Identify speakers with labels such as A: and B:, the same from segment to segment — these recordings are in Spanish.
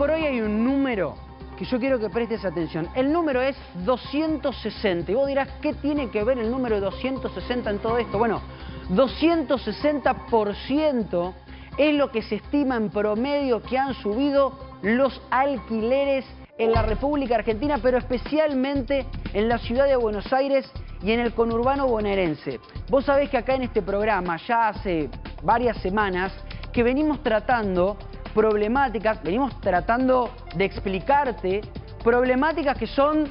A: por hoy hay un número que yo quiero que prestes atención. El número es 260. Y vos dirás, ¿qué tiene que ver el número de 260 en todo esto? Bueno, 260% es lo que se estima en promedio que han subido los alquileres en la República Argentina, pero especialmente en la ciudad de Buenos Aires y en el conurbano bonaerense. Vos sabés que acá en este programa ya hace varias semanas que venimos tratando problemáticas, venimos tratando de explicarte problemáticas que son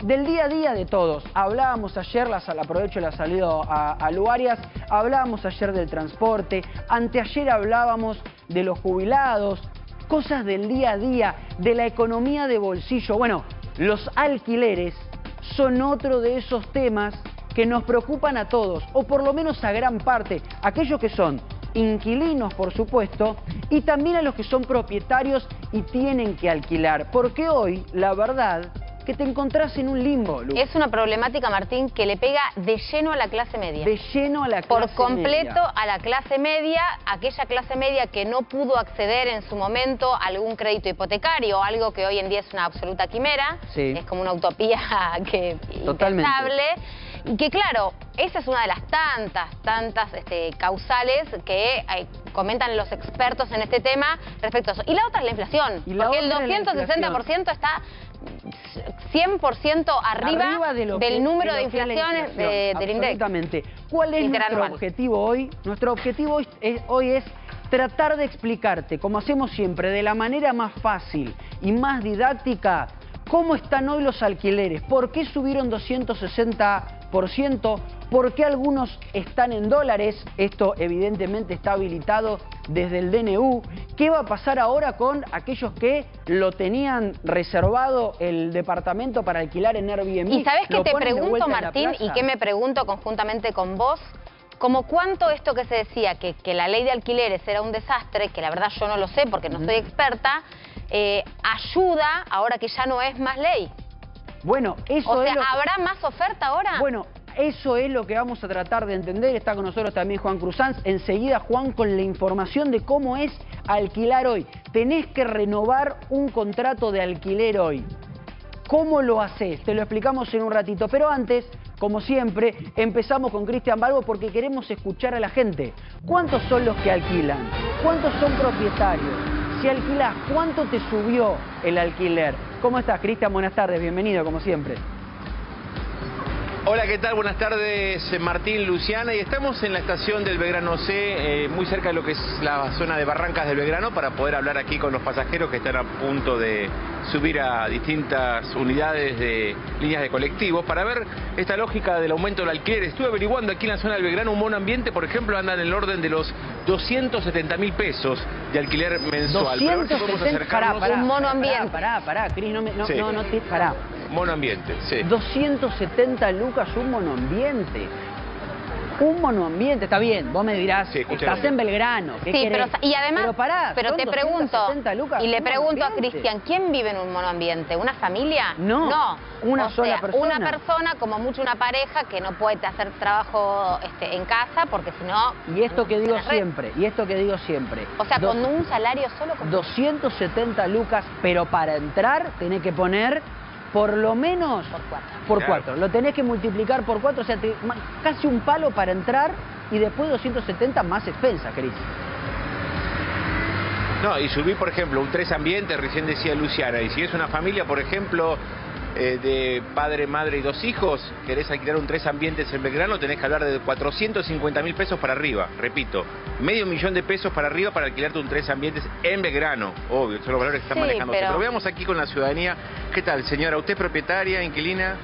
A: del día a día de todos. Hablábamos ayer, aprovecho la salida a Luarias, hablábamos ayer del transporte, anteayer hablábamos de los jubilados, cosas del día a día, de la economía de bolsillo. Bueno, los alquileres son otro de esos temas que nos preocupan a todos, o por lo menos a gran parte, aquellos que son inquilinos, por supuesto, y también a los que son propietarios y tienen que alquilar. Porque hoy, la verdad, que te encontrás en un limbo, Lu.
B: Es una problemática, Martín, que le pega de lleno a la clase media.
A: De lleno a la clase media.
B: Por completo a la clase media, aquella clase media que no pudo acceder en su momento a algún crédito hipotecario, algo que hoy en día es una absoluta quimera,
A: sí,
B: es como una utopía que impensable. Y que claro, esa es una de las tantas causales que comentan los expertos en este tema respecto a eso. Y la otra es la inflación, porque el 260% está 100% arriba del número de inflaciones del INDEC.
A: Absolutamente. ¿Cuál es nuestro objetivo hoy? Nuestro objetivo hoy es tratar de explicarte, como hacemos siempre, de la manera más fácil y más didáctica, cómo están hoy los alquileres, por qué subieron 260%, por qué algunos están en dólares, esto evidentemente está habilitado desde el DNU, qué va a pasar ahora con aquellos que lo tenían reservado el departamento para alquilar en Airbnb.
B: ¿Y sabés qué te pregunto, Martín, y qué me pregunto conjuntamente con vos? Como cuánto esto que se decía, que la ley de alquileres era un desastre, que la verdad yo no lo sé porque no soy experta, ayuda ahora que ya no es más ley.
A: Bueno, eso
B: o sea, ¿habrá más oferta ahora?
A: Bueno, eso es lo que vamos a tratar de entender. Está con nosotros también Juan Cruzanz. Enseguida, Juan, con la información de cómo es alquilar hoy. Tenés que renovar un contrato de alquiler hoy. ¿Cómo lo haces? Te lo explicamos en un ratito. Pero antes, como siempre, empezamos con Cristian Balbo porque queremos escuchar a la gente. ¿Cuántos son los que alquilan? ¿Cuántos son propietarios? Si alquilás, ¿cuánto te subió el alquiler? ¿Cómo estás, Cristian? Buenas tardes, bienvenido, como siempre.
C: Hola, ¿qué tal? Buenas tardes, Martín, Luciana. Y estamos en la estación del Belgrano C, muy cerca de lo que es la zona de Barrancas del Belgrano, para poder hablar aquí con los pasajeros que están a punto de subir a distintas unidades de líneas de colectivos, para ver esta lógica del aumento del alquiler. Estuve averiguando aquí en la zona del Belgrano, un monoambiente, por ejemplo, anda en el orden de los 270.000 pesos de alquiler mensual.
A: 270, pará,
B: un monoambiente.
A: Pará, Cris, pará.
C: Monoambiente, sí.
A: 270 lucas un monoambiente. Un monoambiente, está bien, vos me dirás, sí, estás en Belgrano. ¿Qué querés?
B: Y además, pero te pregunto, y le pregunto a Cristian, ¿quién vive en un monoambiente? ¿Una familia?
A: No, una sola persona.
B: Una persona, como mucho una pareja, que no puede hacer trabajo en casa, porque si no...
A: Y esto que digo siempre,
B: O sea, con un salario solo...
A: 270 lucas, pero para entrar tenés que poner... Por lo menos por 4. Lo tenés que multiplicar por 4, o sea, casi un palo para entrar y después 270 más expensas, Cris.
C: No, y subí, por ejemplo, un 3 ambientes, recién decía Luciana, y si es una familia, por ejemplo, de padre, madre y 2 hijos, querés alquilar un 3 ambientes en Belgrano, tenés que hablar de 450.000 pesos para arriba, repito, $500.000 de pesos para arriba para alquilarte un 3 ambientes en Belgrano. Obvio, son los valores que están manejando. Pero veamos aquí con la ciudadanía. ¿Qué tal, señora? ¿Usted es propietaria, inquilina?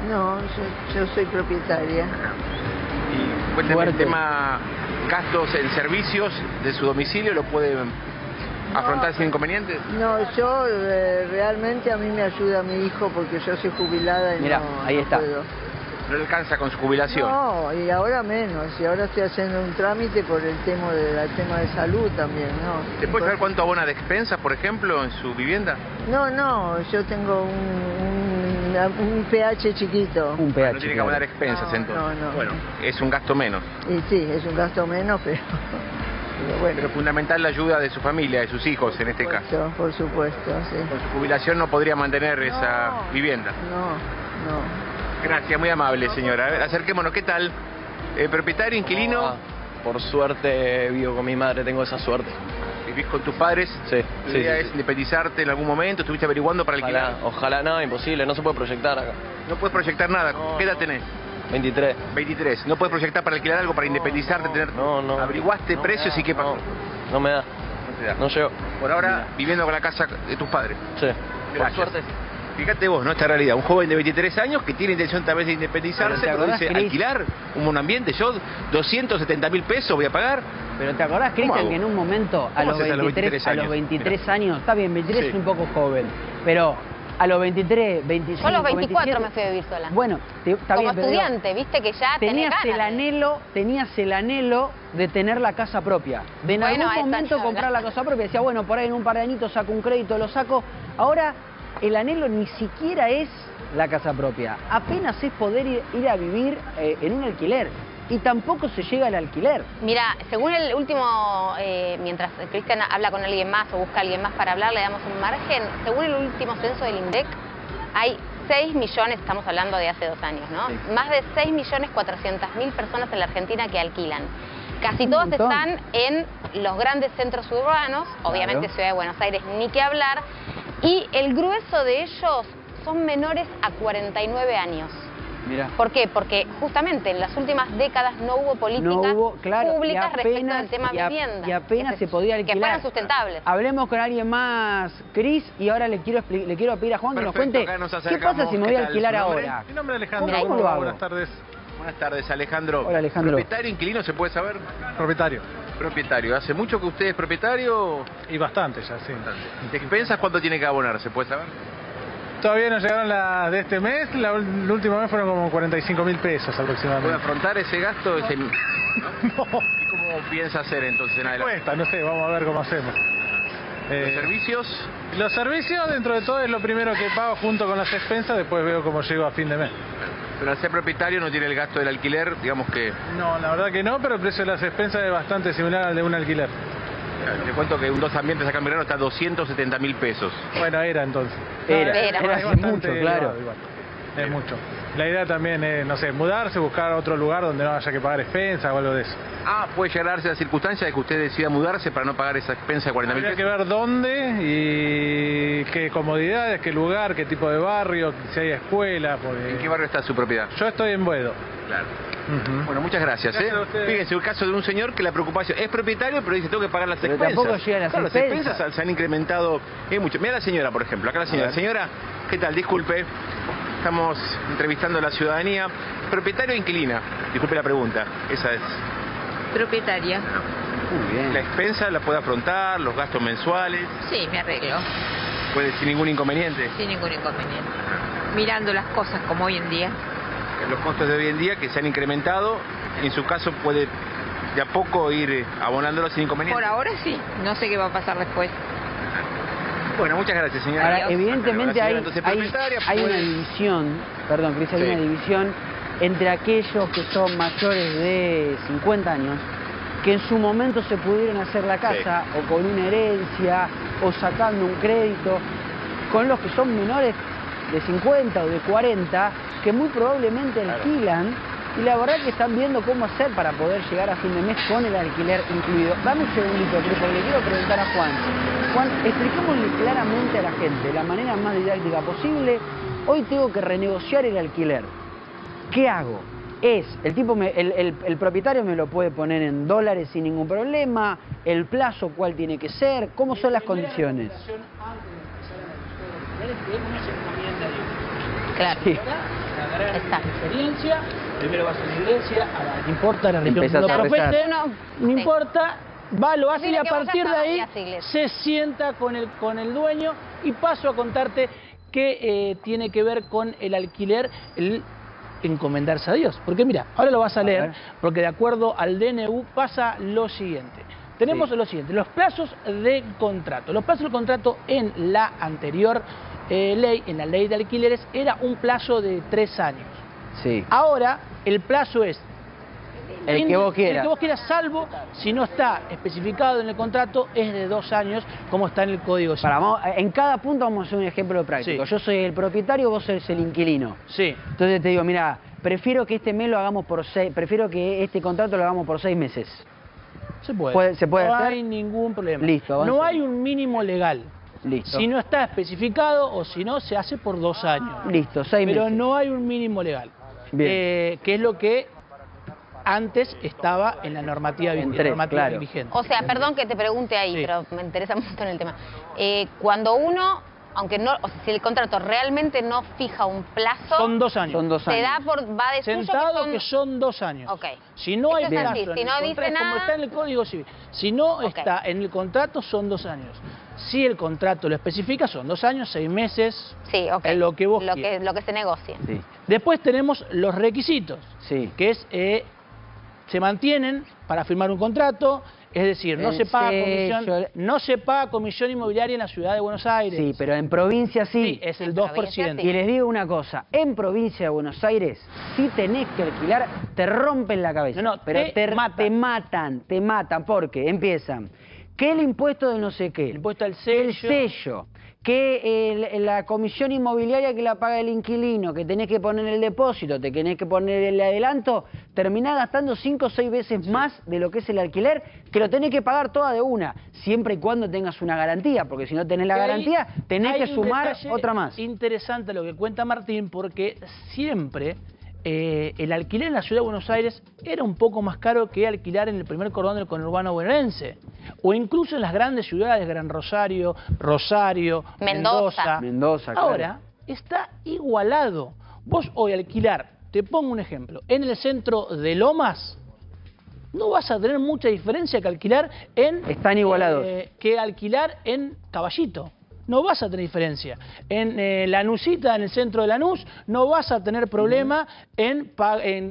D: No, yo soy propietaria.
C: Y cuénteme el tema gastos en servicios de su domicilio, ¿lo puede afrontar sin inconvenientes?
D: No, yo realmente a mí me ayuda mi hijo porque yo soy jubilada y
A: mirá, ahí está.
D: Puedo.
C: ¿No le alcanza con su jubilación?
D: No, y ahora menos. Y ahora estoy haciendo un trámite por el tema de salud también, ¿no?
C: ¿Te puede saber cuánto abona de expensas, por ejemplo, en su vivienda?
D: No, yo tengo un pH chiquito.
A: Un pH.
C: No tiene que abonar expensas, entonces.
D: No.
C: Bueno, es un gasto menos.
D: Y sí, es un gasto menos, pero...
C: Pero fundamental la ayuda de su familia, de sus hijos en este caso.
D: Por supuesto, sí.
C: Con su jubilación no podría mantener esa vivienda.
D: No.
C: Gracias, muy amable señora. A ver, acerquémonos, ¿qué tal? ¿Propietario, inquilino?
E: Por suerte vivo con mi madre, tengo esa suerte.
C: ¿Vivís con tus padres?
E: Sí.
C: ¿Tu idea es independizarte en algún momento? ¿Estuviste averiguando para alquilar?
E: Ojalá no, imposible, no se puede proyectar acá.
C: No puedes proyectar nada.
E: No.
C: ¿Qué edad tenés?
E: 23.
C: 23. ¿No puedes proyectar para alquilar algo, para independizarte, tener...
E: No.
C: ¿Averiguaste precios y qué pasó?
E: No me da.
C: No te da.
E: No llego.
C: Por ahora, viviendo con la casa de tus padres.
E: Sí.
C: Gracias.
E: Por suerte.
C: Fíjate vos, ¿no? Esta realidad. Un joven de 23 años que tiene intención tal vez de independizarse, pero dice,
A: Cris?
C: alquilar un monoambiente, yo 270.000 pesos voy a pagar.
A: Pero ¿te acordás, Cristian, que en un momento, a los 23 años, está bien, 23 es un poco joven, pero a los 23, 25,
B: Yo a los 24
A: 27,
B: me fui a vivir sola.
A: Bueno, está
B: como
A: bien, pero
B: estudiante, viste que ya
A: tenías el anhelo de tener la casa propia. De en
B: Bueno,
A: algún momento comprar la casa propia. Decía, bueno, por ahí en un par de añitos saco un crédito, lo saco. Ahora, el anhelo ni siquiera es la casa propia. Apenas es poder ir a vivir en un alquiler. Y tampoco se llega al alquiler.
B: Mira, según el último, mientras Cristian habla con alguien más o busca a alguien más para hablar, le damos un margen. Según el último censo del INDEC, hay 6 millones, estamos hablando de hace 2 años, ¿no? Sí. Más de 6.400.000 personas en la Argentina que alquilan. Casi todas están en los grandes centros urbanos, obviamente Ciudad de Buenos Aires ni que hablar, y el grueso de ellos son menores a 49 años.
A: Mirá.
B: ¿Por qué? Porque justamente en las últimas décadas no hubo políticas públicas respecto al tema vivienda.
A: Y apenas se podía alquilar.
B: Que fueran sustentables.
A: Hablemos con alguien más, Cris, y ahora le quiero pedir a Juan que nos cuente qué pasa si me voy a alquilar ahora.
F: Mi nombre es Alejandro.
A: ¿Cómo lo hago?
F: Buenas tardes.
C: Buenas tardes, Alejandro.
A: Hola, Alejandro.
C: ¿Propietario, inquilino, se puede saber?
F: Propietario.
C: Propietario. ¿Hace mucho que usted es propietario?
F: Y bastante ya, sí.
C: ¿De expensas cuánto tiene que abonar? ¿Se puede saber?
F: Todavía no llegaron las de este mes, el último mes fueron como 45.000 pesos aproximadamente.
C: ¿Puede afrontar ese gasto?
F: No.
C: ¿Y cómo piensa hacer entonces en adelante?
F: Cuesta, no sé, vamos a ver cómo hacemos.
C: ¿Los servicios?
F: Los servicios, dentro de todo, es lo primero que pago junto con las expensas, después veo cómo llego a fin de mes.
C: Pero al ser propietario no tiene el gasto del alquiler, digamos que...
F: No, la verdad que no, pero el precio de las expensas es bastante similar al de un alquiler.
C: Te cuento que un 2 ambientes acá en Belgrano está a 270.000 pesos.
F: Bueno, era entonces.
A: Era hace mucho, claro.
F: Igual. Es mucho. La idea también es, no sé, mudarse, buscar otro lugar donde no haya que pagar expensa o algo de eso.
C: Ah, puede llegar a darse la circunstancia de que usted decida mudarse para no pagar esa expensa de 40.000 pesos.
F: Habría que ver dónde y qué comodidades, qué lugar, qué tipo de barrio, si hay escuela. Porque...
C: ¿En qué barrio está su propiedad?
F: Yo estoy en Boedo.
C: Claro. Bueno, muchas gracias. Fíjense, el caso de un señor que la preocupación es propietario, pero dice tengo que pagar las
A: pero
C: expensas.
A: Tampoco llegan las
C: claro,
A: expensas.
C: Las expensas se han incrementado mucho. Mira la señora, por ejemplo, acá la señora. Señora, ¿qué tal? Disculpe, estamos entrevistando a la ciudadanía. ¿Propietario o inquilina? Disculpe la pregunta, esa es.
G: Propietaria.
A: Muy bien.
C: ¿La expensa la puede afrontar, los gastos mensuales?
G: Sí, me arreglo.
C: ¿Puede sin ningún inconveniente?
G: Sin ningún inconveniente. Mirando las cosas como hoy en día.
C: Los costos de hoy en día que se han incrementado, en su caso puede de a poco ir abonándolos sin inconveniente.
G: Por ahora sí, no sé qué va a pasar después.
C: Bueno, muchas gracias, señora.
A: Ahora, evidentemente hay una
C: pues...
A: división, perdón, Cris, hay
C: sí.
A: una división entre aquellos que son mayores de 50 años, que en su momento se pudieron hacer la casa, o con una herencia, o sacando un crédito, con los que son menores de 50 o de 40, que muy probablemente alquilan, y la verdad que están viendo cómo hacer para poder llegar a fin de mes con el alquiler incluido. Dame un segundito, Cris, porque le quiero preguntar a Juan. Juan, expliquémosle claramente a la gente, de la manera más didáctica posible, hoy tengo que renegociar el alquiler. ¿Qué hago? El propietario me lo puede poner en dólares sin ningún problema, el plazo cuál tiene que ser, ¿cómo son las condiciones?
B: Claro.
A: Sí.
B: Exacto.
H: Experiencia, primero vas a la iglesia, no importa la religión que lo
A: Empezás a
H: profete,
A: rezar.
H: no importa, va, lo hace y a partir de ahí
B: vayas
H: se sienta con el dueño y paso a contarte qué tiene que ver con el alquiler, el encomendarse a Dios. Porque mira, ahora lo vas a leer, porque de acuerdo al DNU pasa lo siguiente. Tenemos lo siguiente, los plazos de contrato. Los plazos de contrato en la anterior ley, en la ley de alquileres, era un plazo de 3 años.
A: Sí.
H: Ahora el plazo es
A: El que vos quieras.
H: El que vos quieras, salvo si no está especificado en el contrato, es de 2 años, como está en el Código Civil.
A: En cada punto vamos a hacer un ejemplo práctico.
H: Sí.
A: Yo soy el propietario, vos sos el inquilino.
H: Sí.
A: Entonces te digo, mira, prefiero que este mes lo hagamos por 6, prefiero que este contrato lo hagamos por 6 meses.
H: Se puede.
A: ¿Se puede
H: no
A: hacer?
H: hay ningún problema.
A: Listo,
H: no
A: avancemos.
H: hay un mínimo legal.
A: Listo.
H: Si no está especificado o si no, se hace por 2 años.
A: Listo, 6 meses.
H: Pero no hay un mínimo legal.
A: Bien.
H: Que es lo que antes estaba en la normativa,
A: Claro.
H: vigente.
B: O sea, perdón que te pregunte ahí,
H: Sí.
B: pero me interesa mucho en el tema. Cuando uno, aunque no, o sea, si el contrato realmente no fija un plazo,
H: Son 2 años.
A: Son 2
B: se
A: años.
B: da va de suyo
H: Sentado
B: que
H: que son 2 años.
B: Ok.
H: Si no hay
B: Eso es
H: plazo
B: así,
H: en
B: si
H: el
B: no dice
H: contrato, como
B: nada-
H: está en el Código Civil, si no
B: Ok.
H: está en el contrato, son 2 años. Si el contrato lo especifica, son 2 años, 6 meses,
B: Sí, ok.
H: en lo que vos
B: lo
H: quieras.
B: que se negocie.
A: Sí,
H: Después tenemos los requisitos,
A: sí.
H: que es, se mantienen para firmar un contrato, es decir, no
A: El
H: se paga
A: sello,
H: comisión, no se paga comisión inmobiliaria en la ciudad de Buenos Aires.
A: Sí, pero en provincia sí.
H: Sí, es el
B: En
H: 2%.
B: provincia
A: Y les digo una cosa, en provincia de Buenos Aires, si tenés que alquilar, te rompen la cabeza.
H: No,
A: pero te matan, porque empiezan, que el impuesto de no sé qué,
H: El impuesto al
A: el
H: sello.
A: sello, que la comisión inmobiliaria que la paga el inquilino, que tenés que poner el depósito, te tenés que poner el adelanto, terminás gastando 5 o 6 veces más de lo que es el alquiler, que lo tenés que pagar toda de una, siempre y cuando tengas una garantía, porque si no tenés la
H: Ahí
A: garantía, tenés
H: hay
A: que
H: un
A: sumar
H: detalle
A: otra más.
H: Interesante lo que cuenta Martín, porque siempre el alquiler en la ciudad de Buenos Aires era un poco más caro que alquilar en el primer cordón del conurbano bonaerense, o incluso en las grandes ciudades, Gran Rosario,
B: Mendoza.
A: Mendoza, claro.
H: Ahora está igualado. Vos hoy alquilar, te pongo un ejemplo, en el centro de Lomas, no vas a tener mucha diferencia que alquilar en...
A: Están igualados.
H: Que alquilar en Caballito. No vas a tener diferencia. En Lanusita, en el centro de Lanús, no vas a tener problema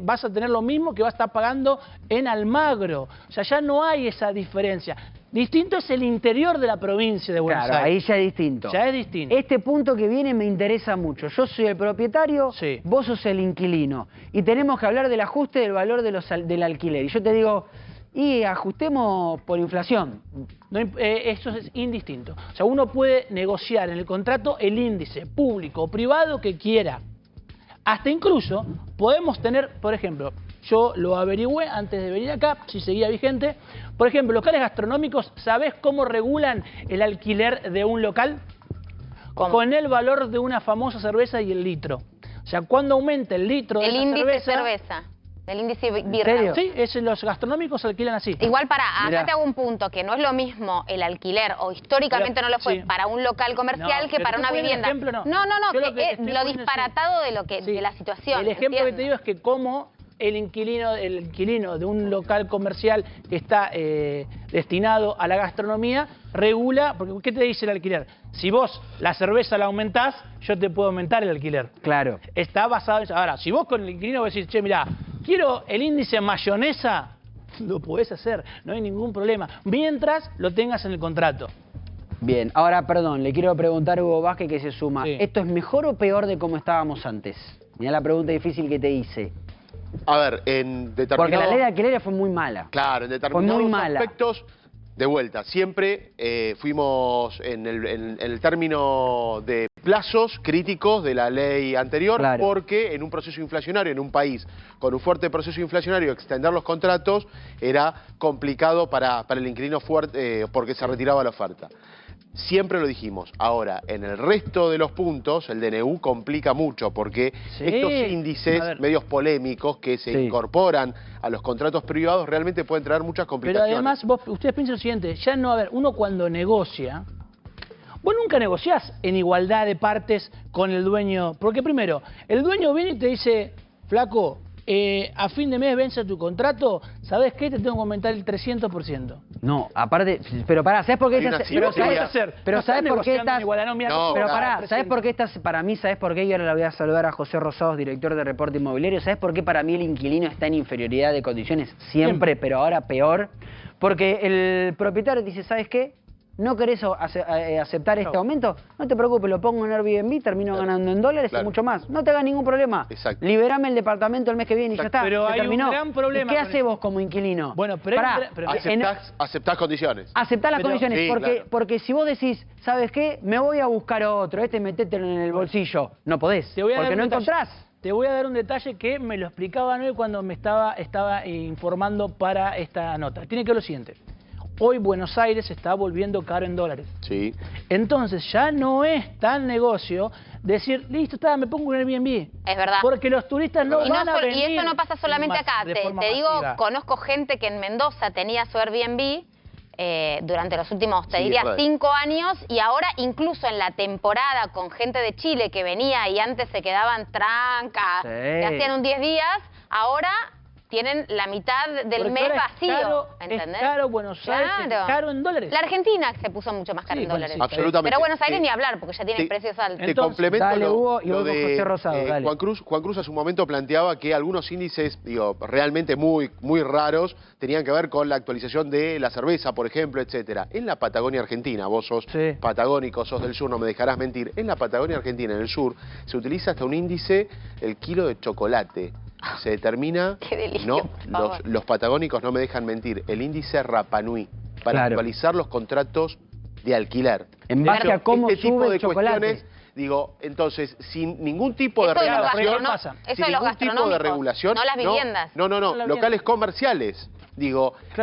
H: vas a tener lo mismo que vas a estar pagando en Almagro. O sea, ya no hay esa diferencia. Distinto es el interior de la provincia de Buenos
A: Claro, ahí
H: Aires.
A: ya es distinto.
H: Ya es distinto.
A: Este punto que viene me interesa mucho. Yo soy el propietario,
H: Sí.
A: vos sos el inquilino. Y tenemos que hablar del ajuste del valor del alquiler. Y yo te digo, y ajustemos por inflación.
H: No, eso es indistinto. O sea, uno puede negociar en el contrato el índice público o privado que quiera. Hasta incluso podemos tener, por ejemplo, yo lo averigüé antes de venir acá, si seguía vigente. Por ejemplo, locales gastronómicos, ¿sabés cómo regulan el alquiler de un local?
B: ¿Cómo?
H: Con el valor de una famosa cerveza y el litro. O sea, cuando aumenta el litro de
B: El
H: esa
B: índice
H: cerveza...
B: cerveza. El índice birra.
A: serio?
H: Sí, los gastronómicos alquilan así.
B: Igual acá
A: Mirá.
B: te hago un punto, que no es lo mismo el alquiler, o históricamente
H: Pero,
B: no lo fue,
H: sí.
B: para un local comercial
H: No,
B: que
H: pero
B: para
H: estoy
B: una
H: poniendo
B: vivienda.
H: ejemplo, no.
B: No,
H: Yo lo
B: que
H: que
B: es
H: estoy
B: lo
H: poniendo es
B: disparatado
H: Sí.
B: de la situación.
H: El ejemplo que
B: entiendo.
H: te digo es que como el inquilino de un local comercial que está destinado a la gastronomía regula, porque ¿qué te dice el alquiler? Si vos la cerveza la aumentás, yo te puedo aumentar el alquiler.
A: Claro.
H: Está basado en eso. Ahora, si vos con el inquilino vos decís, che, mirá, quiero el índice mayonesa, lo podés hacer, no hay ningún problema, mientras lo tengas en el contrato.
A: Bien, ahora perdón, le quiero preguntar a Hugo Vázquez que se suma.
H: Sí.
A: ¿Esto es mejor o peor de cómo estábamos antes? Mirá la pregunta difícil que te hice.
I: A ver, en determinados...
A: Porque la ley de alquileres fue muy mala.
I: Claro, en
A: Fue
I: determinados
A: muy mala.
I: aspectos, de vuelta, siempre fuimos en el término de plazos críticos de la ley anterior,
A: Claro.
I: porque en un proceso inflacionario, en un país con un fuerte proceso inflacionario, extender los contratos era complicado para el inquilino fuerte, porque se retiraba la oferta. Siempre lo dijimos. Ahora, en el resto de los puntos, el DNU complica mucho, porque
H: Sí.
I: estos
H: A
I: índices
H: ver.
I: medios polémicos que se
A: Sí.
I: incorporan a los contratos privados realmente pueden traer muchas
H: Pero
I: complicaciones.
H: además, ustedes piensan lo siguiente, ya no, a ver, uno cuando negocia, vos nunca negociás en igualdad de partes con el dueño, porque primero, el dueño viene y te dice, flaco, a fin de mes vence tu contrato, ¿sabés qué? Te tengo que aumentar el 300%.
A: No, aparte, pero pará, ¿sabes por qué
I: Hay
A: estás?
I: una
H: ¿Qué vas
I: Sí,
H: a hacer?
A: Pero
H: No
A: ¿sabes
H: estás
A: por qué
H: negociando en
A: estás?
H: igualdad, no, mira,
I: No,
A: Pero
H: cobra
A: pará,
H: 300.
A: ¿sabes por qué estás? Para mí, ¿sabes por qué? Y ahora la voy a saludar a José Rosados, director de Reporte Inmobiliario. ¿Sabes por qué para mí el inquilino está en inferioridad de condiciones? Siempre, pero ahora peor. Porque el propietario dice, ¿sabes qué? ¿No querés aceptar este aumento? No te preocupes, lo pongo en Airbnb, termino ganando en dólares y mucho más. No te hagas ningún problema.
I: Exacto.
A: Liberame el departamento el mes que viene y ya está.
H: Pero
A: se
H: hay
A: terminó.
H: un gran problema.
A: ¿Qué haces vos como inquilino?
H: Bueno, pero
I: Aceptás condiciones.
A: Aceptás las condiciones,
I: sí,
A: porque si vos decís, ¿sabes qué? Me voy a buscar otro, metételo en el bolsillo. No podés, porque no encontrás.
H: Te voy a dar un detalle que me lo explicaban hoy cuando me estaba informando para esta nota. Tiene que ver lo siguiente. Hoy Buenos Aires se está volviendo caro en dólares.
I: Sí.
H: Entonces ya no es tan negocio decir, listo, me pongo un Airbnb.
B: Es verdad.
H: Porque los turistas no van a venir.
B: Y eso no pasa solamente acá. Te digo, conozco gente que en Mendoza tenía su Airbnb durante los últimos, te diría, 5 años, y ahora incluso en la temporada con gente de Chile que venía y antes se quedaban trancas, que hacían un 10 días, ahora tienen la mitad del mes vacío, ¿entendés?
H: Es caro Buenos Aires, es caro en dólares.
B: La Argentina se puso mucho más caro en dólares.
I: Absolutamente.
B: Pero Buenos Aires ni hablar, porque ya tiene precios altos.
I: Te complemento
A: dale, Hugo, y
I: lo
A: de José Rosado, dale.
I: Juan Cruz hace un momento planteaba que algunos índices, realmente muy raros, tenían que ver con la actualización de la cerveza, por ejemplo, etcétera. En la Patagonia Argentina, vos sos patagónico, sos del sur, no me dejarás mentir, en la Patagonia Argentina, en el sur, se utiliza hasta un índice, el kilo de chocolate. Se determina, los patagónicos no me dejan mentir, el índice Rapa Nui para actualizar los contratos de alquiler.
A: En base a cómo
I: este tipo de
A: chocolate.
I: cuestiones, entonces, sin ningún tipo de regulación,
B: no las viviendas.
I: No, locales comerciales.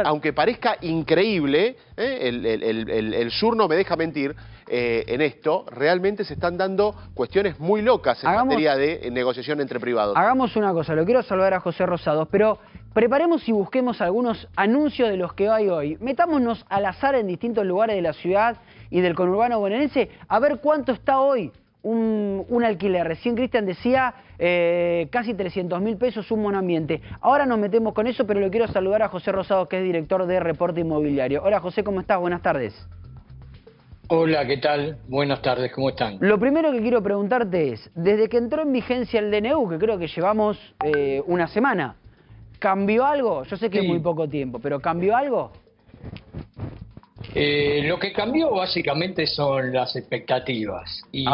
I: Aunque parezca increíble, el sur no me deja mentir, en esto, realmente se están dando cuestiones muy locas en materia de negociación entre privados.
A: Hagamos una cosa, lo quiero saludar a José Rosados, pero preparemos y busquemos algunos anuncios de los que hay hoy. Metámonos al azar en distintos lugares de la ciudad y del conurbano bonaerense a ver cuánto está hoy un alquiler. Recién Cristian decía casi 300.000 pesos un monoambiente. Ahora nos metemos con eso, pero lo quiero saludar a José Rosados, que es director de Reporte Inmobiliario. Hola José, ¿cómo estás? Buenas tardes.
J: Hola, ¿qué tal? Buenas tardes, ¿cómo están?
A: Lo primero que quiero preguntarte es, desde que entró en vigencia el DNU, que creo que llevamos una semana, ¿cambió algo? Yo sé que es muy poco tiempo, pero ¿cambió algo?
J: Lo que cambió básicamente son las expectativas y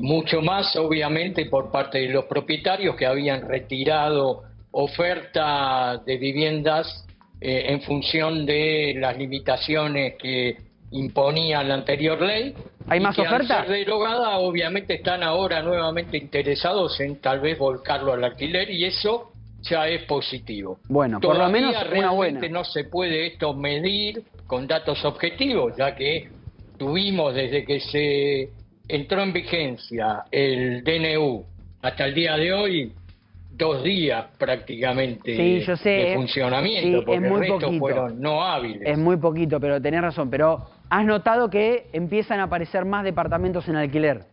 J: mucho más obviamente por parte de los propietarios que habían retirado oferta de viviendas en función de las limitaciones que imponía la anterior ley.
A: ¿Hay más oferta?
J: Al ser derogada, obviamente están ahora nuevamente interesados en tal vez volcarlo al alquiler y eso ya es positivo.
A: Bueno, por lo menos una buena.
J: No se puede esto medir con datos objetivos, ya que tuvimos desde que se entró en vigencia el DNU hasta el día de hoy 2 días prácticamente de funcionamiento, porque el resto fueron no hábiles.
A: Es muy poquito, pero tenés razón. Pero ¿has notado que empiezan a aparecer más departamentos en alquiler?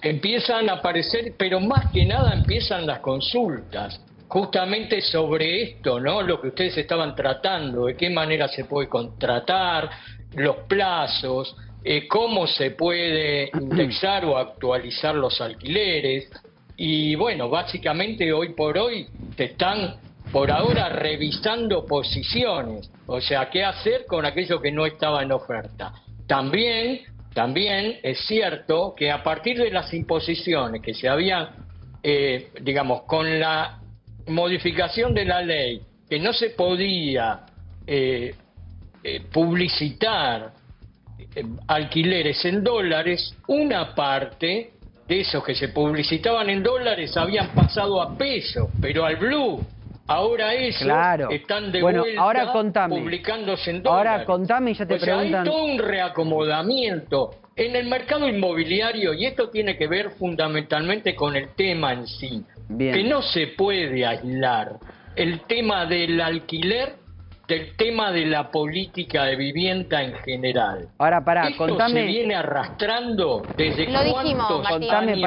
J: Empiezan a aparecer, pero más que nada empiezan las consultas, justamente sobre esto, ¿no? Lo que ustedes estaban tratando, de qué manera se puede contratar, los plazos, cómo se puede indexar o actualizar los alquileres. Y bueno, básicamente hoy por hoy te están por ahora revisando posiciones, o sea, qué hacer con aquello que no estaba en oferta. También es cierto que a partir de las imposiciones que se habían, con la modificación de la ley, que no se podía publicitar alquileres en dólares, una parte de esos que se publicitaban en dólares habían pasado a pesos, pero al blue. Ahora eso están de vuelta
A: ahora contame,
J: publicándose en dólares.
A: Ahora contame y ya te preguntan.
J: Hay todo un reacomodamiento en el mercado inmobiliario y esto tiene que ver fundamentalmente con el tema en sí. Que no se puede aislar el tema del alquiler del tema de la política de vivienda en general.
A: Ahora,
J: Esto se viene arrastrando desde
B: cuántos
J: años.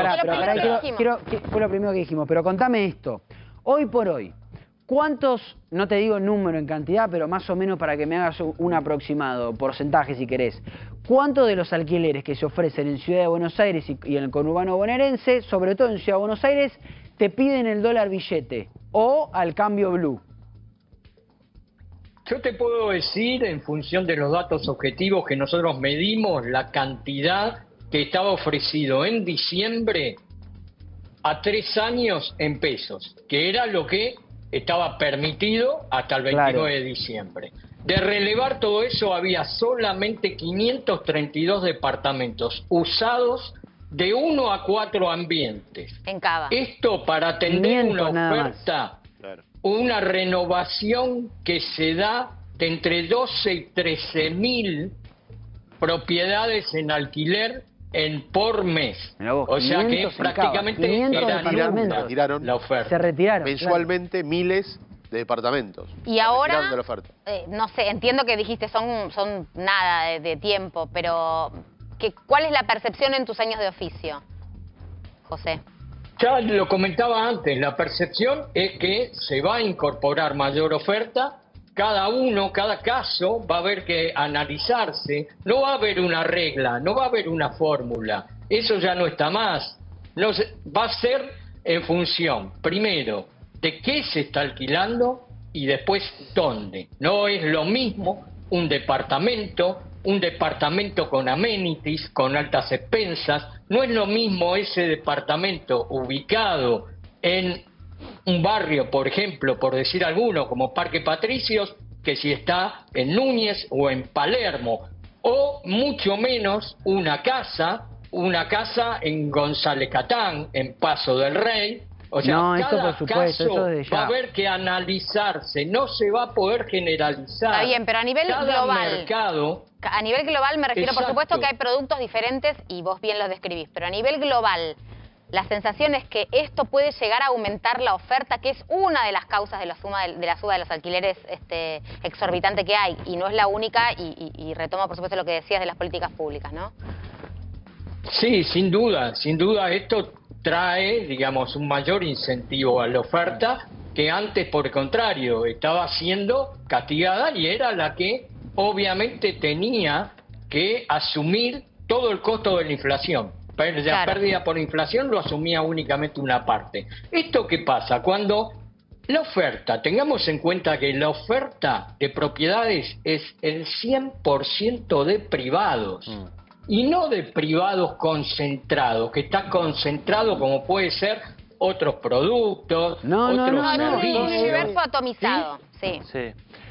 A: Fue lo primero que dijimos, pero contame esto. Hoy por hoy, ¿cuántos, no te digo número en cantidad, pero más o menos para que me hagas un aproximado, porcentaje si querés, cuántos de los alquileres que se ofrecen en Ciudad de Buenos Aires y en el conurbano bonaerense, sobre todo en Ciudad de Buenos Aires, te piden el dólar billete o al cambio blue?
J: Yo te puedo decir, en función de los datos objetivos que nosotros medimos, la cantidad que estaba ofrecido en diciembre a 3 años en pesos, que era lo que estaba permitido hasta el 29 de diciembre. De relevar todo eso, había solamente 532 departamentos usados de 1 a 4 ambientes.
B: En Cava.
J: Esto para atender una oferta, una renovación que se da de entre 12 y 13 mil propiedades en alquiler por mes.
I: Vos,
J: o sea que prácticamente
I: tiraron
J: la oferta.
A: Se retiraron.
I: Mensualmente miles de departamentos.
B: Y ahora,
I: de la oferta.
B: No sé, entiendo que dijiste son nada de tiempo, pero ¿cuál es la percepción en tus años de oficio, José?
J: Ya lo comentaba antes, la percepción es que se va a incorporar mayor oferta. Cada caso va a haber que analizarse, no va a haber una regla, no va a haber una fórmula, eso ya no está más. Va a ser en función, primero, de qué se está alquilando y después dónde. No es lo mismo un departamento con amenities, con altas expensas, no es lo mismo ese departamento ubicado en un barrio, por ejemplo, por decir alguno, como Parque Patricios, que si está en Núñez o en Palermo, o mucho menos una casa en González Catán, en Paso del Rey. O sea, cada caso va a haber que analizarse, no se va a poder generalizar.
B: Está bien, pero a nivel global, a nivel global me refiero, por supuesto que hay productos diferentes y vos bien los describís, pero a nivel global, la sensación es que esto puede llegar a aumentar la oferta, que es una de las causas de la suba de los alquileres exorbitante que hay, y no es la única, y retomo por supuesto lo que decías de las políticas públicas, ¿no?
J: Sí, sin duda esto trae, digamos, un mayor incentivo a la oferta que antes, por el contrario, estaba siendo castigada y era la que obviamente tenía que asumir todo el costo de la inflación. La pérdida por inflación lo asumía únicamente una parte. ¿Esto qué pasa? Cuando la oferta, tengamos en cuenta que la oferta de propiedades es el 100% de privados. Y no de privados concentrados, que está concentrado como puede ser otros productos, otros servicios.
B: Un universo atomizado, sí.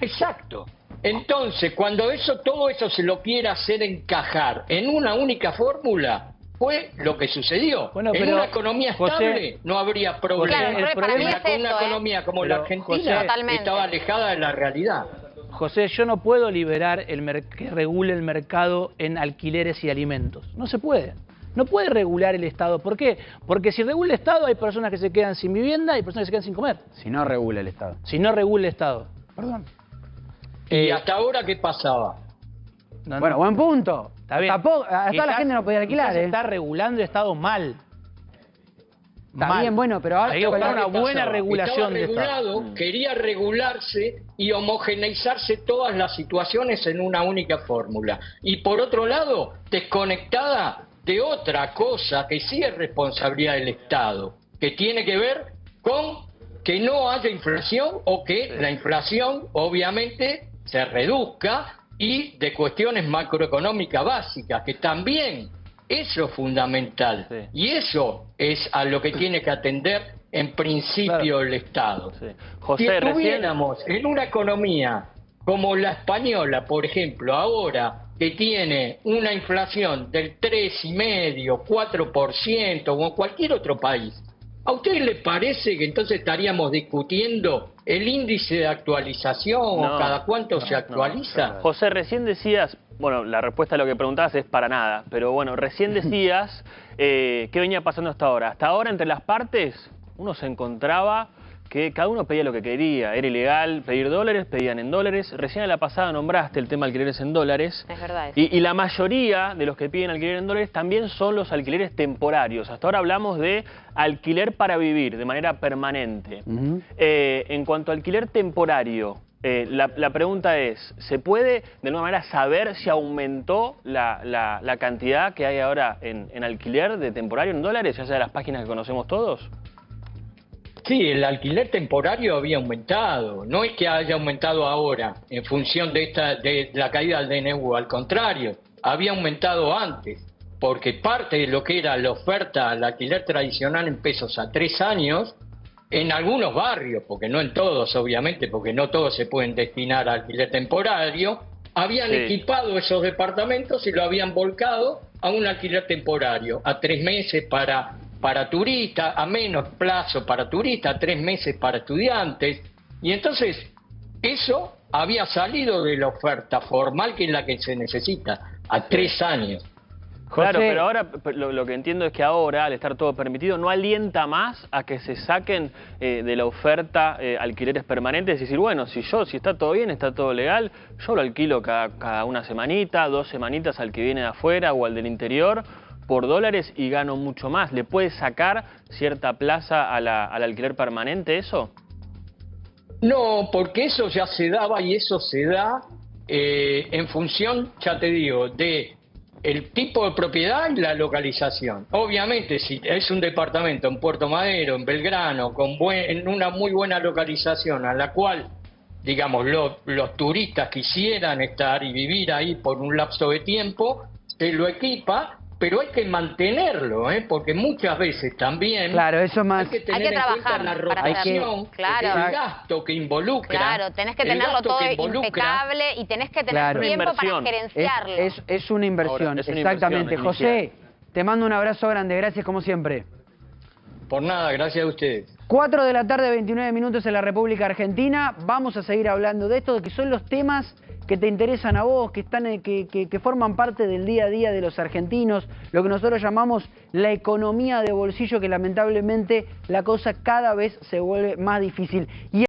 J: Exacto. Entonces, cuando todo eso se lo quiere hacer encajar en una única fórmula, fue lo que sucedió. En una economía estable no habría problema. Una economía como la Argentina estaba alejada de la realidad.
H: José, yo no puedo liberar que regule el mercado en alquileres y alimentos. No se puede. No puede regular el Estado. ¿Por qué? Porque si regula el Estado hay personas que se quedan sin vivienda y personas que se quedan sin comer.
A: Si no regula el Estado.
H: Si no regula el Estado. Perdón.
J: ¿Y hasta ahora qué pasaba?
A: Bueno, buen punto.
H: Está bien.
A: Hasta la gente no podía alquilar.
H: Está regulando el Estado mal.
A: Está bien, bueno, pero ahora
H: hay una buena regulación
J: de Estado. Quería regularse y homogeneizarse todas las situaciones en una única fórmula. Y por otro lado, desconectada de otra cosa que sí es responsabilidad del Estado, que tiene que ver con que no haya inflación o que la inflación obviamente se reduzca, y de cuestiones macroeconómicas básicas, que también eso es fundamental. Y eso es a lo que tiene que atender en principio el Estado.
E: José,
J: si estuviéramos en una economía como la española, por ejemplo, ahora que tiene una inflación del 3,5%, 4%, o cualquier otro país, ¿a ustedes les parece que entonces estaríamos discutiendo el índice de actualización o cada cuánto se actualiza?
E: José, recién decías, bueno, la respuesta a lo que preguntabas es para nada, pero bueno, recién decías qué venía pasando hasta ahora. Hasta ahora entre las partes uno se encontraba que cada uno pedía lo que quería. Era ilegal pedir dólares, pedían en dólares. Recién a la pasada nombraste el tema de alquileres en dólares.
B: Es verdad eso.
E: Y la mayoría de los que piden alquiler en dólares también son los alquileres temporarios. Hasta ahora hablamos de alquiler para vivir de manera permanente. En cuanto a alquiler temporario, la pregunta es, ¿se puede de alguna manera saber si aumentó la cantidad que hay ahora en alquiler de temporario en dólares, ya sea de las páginas que conocemos todos?
J: Sí, el alquiler temporario había aumentado. No es que haya aumentado ahora en función de la caída del DNU, al contrario, había aumentado antes, porque parte de lo que era la oferta al alquiler tradicional en pesos a 3 años, en algunos barrios, porque no en todos, obviamente, porque no todos se pueden destinar al alquiler temporario, habían equipado esos departamentos y lo habían volcado a un alquiler temporario, a 3 meses para turistas, a menos plazo para turistas, a 3 meses para estudiantes. Y entonces eso había salido de la oferta formal, que es la que se necesita, a 3 años.
E: Claro, pero ahora lo que entiendo es que ahora, al estar todo permitido, no alienta más a que se saquen de la oferta alquileres permanentes. Es decir, bueno, si está todo bien, está todo legal, yo lo alquilo cada una semanita, 2 semanitas al que viene de afuera o al del interior por dólares y gano mucho más. ¿Le puede sacar cierta plaza al alquiler permanente eso?
J: No, porque eso ya se daba y eso se da en función, ya te digo, de el tipo de propiedad y la localización. Obviamente, si es un departamento en Puerto Madero, en Belgrano, en una muy buena localización, a la cual, digamos, los turistas quisieran estar y vivir ahí por un lapso de tiempo, se lo equipa, pero hay que mantenerlo, porque muchas veces también
A: eso más,
J: hay que tener en cuenta la rotación, el gasto que involucra.
B: Claro, tenés que tenerlo todo impecable y tenés que tener tiempo para gerenciarlo.
A: Es una inversión, exactamente. José, te mando un abrazo grande, gracias como siempre.
J: Por nada, gracias a ustedes.
A: 4 de la tarde, 29 minutos en la República Argentina. Vamos a seguir hablando de esto, que son los temas que te interesan a vos, que forman parte del día a día de los argentinos, lo que nosotros llamamos la economía de bolsillo, que lamentablemente la cosa cada vez se vuelve más difícil.